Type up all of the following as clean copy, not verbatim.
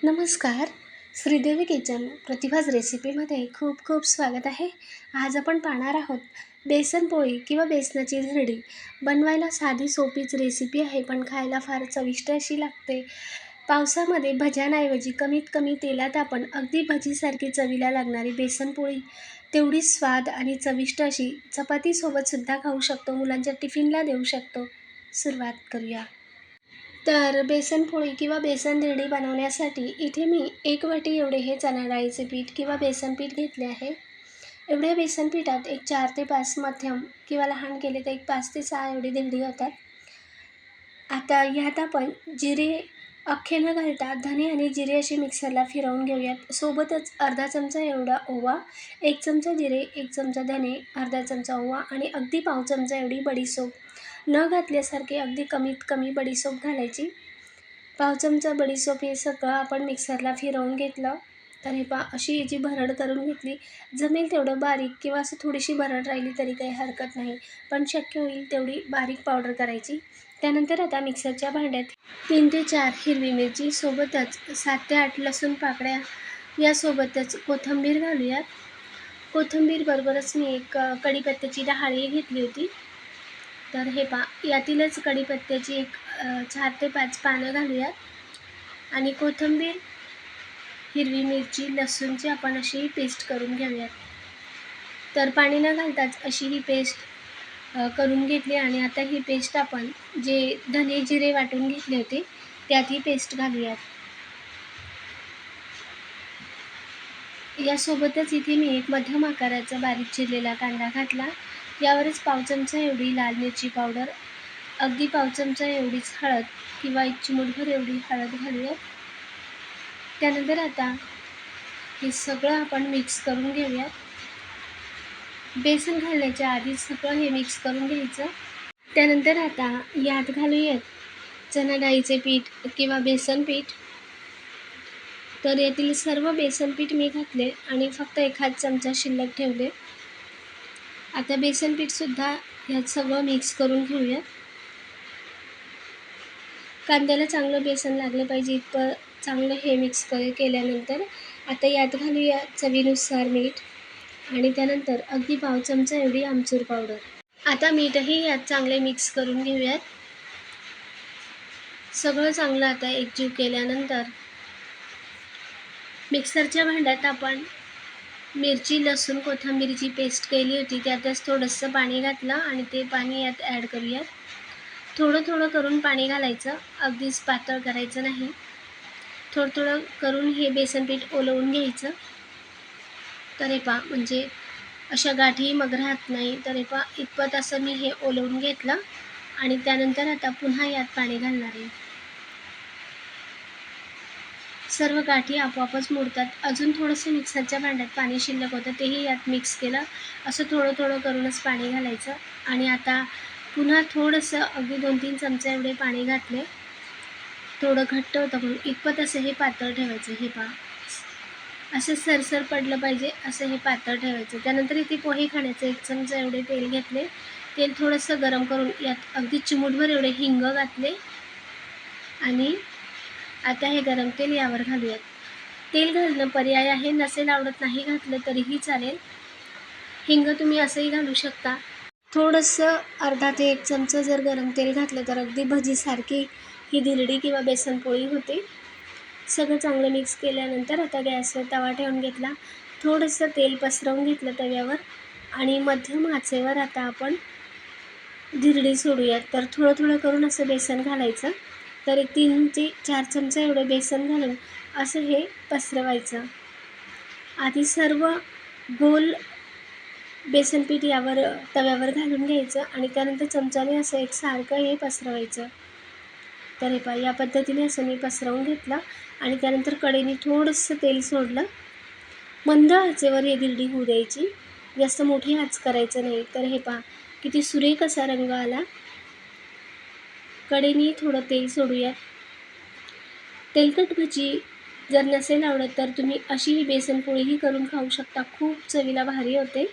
नमस्कार. श्रीदेवी किचन प्रतिभाज रेसिपीमध्ये खूप खूप स्वागत आहे. आज आपण पाहणार आहोत बेसन पोळी किंवा बेसनाची धिरडी. बनवायला साधी सोपीच रेसिपी आहे, पण खायला फार चविष्ट अशी लागते. पावसामध्ये भज्यांऐवजी कमीत कमी तेलात आपण अगदी भजीसारखी चवीला लागणारी बेसन पोळी तेवढीच स्वाद आणि चविष्ट अशी चपातीसोबतसुद्धा खाऊ शकतो, मुलांच्या टिफिनला देऊ शकतो. सुरुवात करूया. तर बेसन पोळी किंवा बेसन धिरडी बनवण्यासाठी इथे मी 1 वाटी एवढे हे चणा डाळीचे पीठ किंवा बेसन पीठ घेतले आहे. एवढ्या बेसन पिठात एक 4 ते 5 मध्यम किंवा लहान केले तर एक 5 ते 6 एवढी धिरडी होतात. आता ह्यात आपण जिरे अख्खे न घालता धने आणि जिरे अशी मिक्सरला फिरवून घेऊयात. सोबतच अर्धा चमचा एवढा ओवा, 1 चमचा जिरे, 1 चमचा धने, अर्धा चमचा ओवा आणि अगदी पाव चमचा एवढी बडीशोप. न घातल्यासारखे अगदी कमीत कमी बडीशोप घालायची. पाव चमचा बडीशोप हे सगळं आपण मिक्सरला फिरवून घेतलं. तर हे अशी याची भरड करून घेतली. जमेल तेवढं बारीक किंवा असं थोडीशी भरड राहिली तरी काही हरकत नाही, पण शक्य होईल तेवढी बारीक पावडर करायची. त्यानंतर आता मिक्सरच्या भांड्यात 3 ते 4 हिरवी मिरची, सोबतच 7 ते 8 लसूण पाकळ्या, यासोबतच कोथिंबीर घालूयात. कोथिंबीरबरोबरच मी एक कढीपत्त्याची डहाळी घेतली होती. तर हे यातीलच कढीपत्त्याची एक 4 ते 5 पानं घालूयात आणि कोथिंबीर, हिरवी मिरची, लसूणची आपण अशी पेस्ट करून घेऊयात. तर पाणी न घालताच अशी ही पेस्ट करून घेतली आणि आता ही पेस्ट आपण जे धने जिरे वाटून घेतले होते त्यात ही पेस्ट घालूयात. यासोबतच इथे मी एक मध्यम आकाराचा बारीक चिरलेला कांदा घातला. यावरच पाव चमचा एवढी लाल मिरची पावडर, अगदी पाव चमचा एवढीच हळद किंवा एक चिमूटभर एवढी हळद घालूयात. त्यानंतर आता हे सगळं आपण मिक्स करून घेऊयात. बेसन घालण्याच्या आधी सगळं हे मिक्स करून घ्यायचं. त्यानंतर आता यात घालूयात चणा डाळीचे पीठ किंवा बेसन पीठ. तर यातील सर्व बेसन पीठ मी घातले आणि फक्त एखाद चमचा शिल्लक ठेवले. आता बेसन पीठसुद्धा ह्यात सगळं मिक्स करून घेऊयात. कांद्याला चांगलं बेसन लागलं पाहिजे इतकं चांगलं हे मिक्स केल्यानंतर आता यात घालूया चवीनुसार मीठ आणि त्यानंतर अगदी पाव चमचा एवढी आमचूर पावडर. आता मीठही यात चांगले मिक्स करून घेऊयात. सगळं चांगलं आता एकजीव केल्यानंतर मिक्सरच्या भांड्यात आपण मिरची, लसूण, कोथिंबीरची पेस्ट केली होती त्यातच थोडंसं पाणी घातलं आणि ते पाणी यात ॲड करूयात. थोडं थोडं करून पाणी घालायचं, अगदीच पातळ करायचं नाही. थोडं थोडं करून हे बेसन पीठ ओलवून घ्यायचं. तर हे म्हणजे अशा गाठी मग राहत नाही. तर हे इतपत असं मी हे ओलवून घेतलं आणि त्यानंतर आता पुन्हा यात पाणी घालणार आहे. सर्व गाठी आपोआपच मोडतात. अजून थोडंसं मिक्सरच्या भांड्यात पाणी शिल्लक होतं तेही यात मिक्स केलं. असं थोडं थोडं करूनच पाणी घालायचं आणि आता पुन्हा थोडंसं अगदी 2-3 चमचे एवढे पाणी घातले. थोडं घट्ट होतं म्हणून इतपत असं हे पातळ ठेवायचं. हे असं सरसर पडलं पाहिजे असं हे पातळ ठेवायचं. त्यानंतर इथे पोहे खाण्याचं 1 चमचा एवढे तेल घेतले. तेल थोडंसं गरम करून यात अगदी चिमूटभर एवढे हिंग घातले आणि आता हे गरम तेल यावर घालूयात. तेल घालणं पर्याय आहे, नसेल आवडत नाही घातलं तरीही चालेल. हिंग तुम्ही असंही घालू शकता. थोडंसं अर्धा ते 1 चमचा जर गरम तेल घातलं तर अगदी भजीसारखी ही धिरडी किंवा बेसन पोळी होते. सगळं चांगलं मिक्स केल्यानंतर आता गॅसवर तवा ठेवून घेतला. थोडंसं तेल पसरवून घेतलं तव्यावर आणि मध्यम आचेवर आता आपण धिरडी सोडूयात. तर थोडं थोडं करून असं बेसन घालायचं. तर एक 3 ते 4 चमचे एवढं बेसन घालून असं हे पसरवायचं. आधी सर्व गोल बेसन पीठ यावर तव्यावर घालून घ्यायचं आणि त्यानंतर चमच्याने असं एकसारखं हे पसरवायचं. तर हे या पद्धतीने असं मी पसरवून घेतलं आणि त्यानंतर कढईने थोडंसं तेल सोडलं. मंद आचेवर ही धिरडी होऊ द्यायची, जास्त मोठी आच करायचं नाही. तर हे किती सुरेख असा रंग आला. कढईने थोडं तेल सोडूयात. तेलकट भजी जर नसेल आवडत तर तुम्ही अशी ही बेसन पोळीही करून खाऊ शकता. खूप चवीला भारी होते.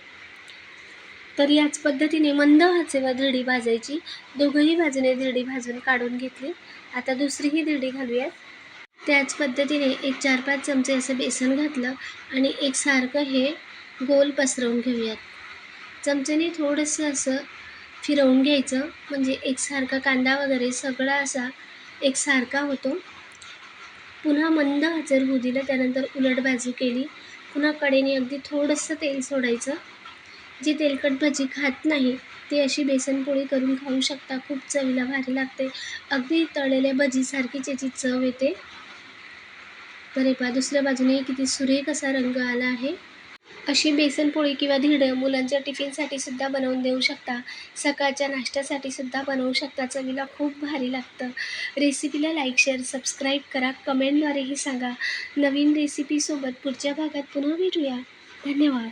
तर याच पद्धतीने मंद आचेवर धिरडी भाजायची. दोघंही बाजूने धिरडी भाजून काढून घेतली. आता दुसरीही धिरडी घालूयात. त्याच पद्धतीने एक 4-5 चमचे असं बेसन घातलं आणि एकसारखं हे गोल पसरवून घेऊयात. चमच्याने थोडंसं असं फिरवून घ्यायचं, म्हणजे एकसारखा कांदा वगैरे सगळा असा एकसारखा होतो. पुन्हा मंद आचेवर होऊ दिलं. त्यानंतर उलट बाजू केली. पुन्हा कडेने अगदी थोडंसं तेल सोडायचं. जे तेलकट भजी खात नाही ते अशी बेसनपोळी करून खाऊ शकता. खूप चवीला भारी लागते. अगदी तळलेल्या भजीसारखीच याची चव येते. तर हे पहा, दुसऱ्या बाजूने किती सुरेख असा रंग आला आहे. अशी बेसनपोळी किंवा धिरडं मुलांच्या टिफिनसाठी सुद्धा बनवून देऊ शकता. सकाळच्या नाश्त्यासाठी सुद्धा बनवू शकता. चवीला खूप भारी लागतं. रेसिपीला लाईक, शेअर, सबस्क्राईब करा. कमेंटद्वारेही सांगा. नवीन रेसिपीसोबत पुढच्या भागात पुन्हा भेटूया. धन्यवाद.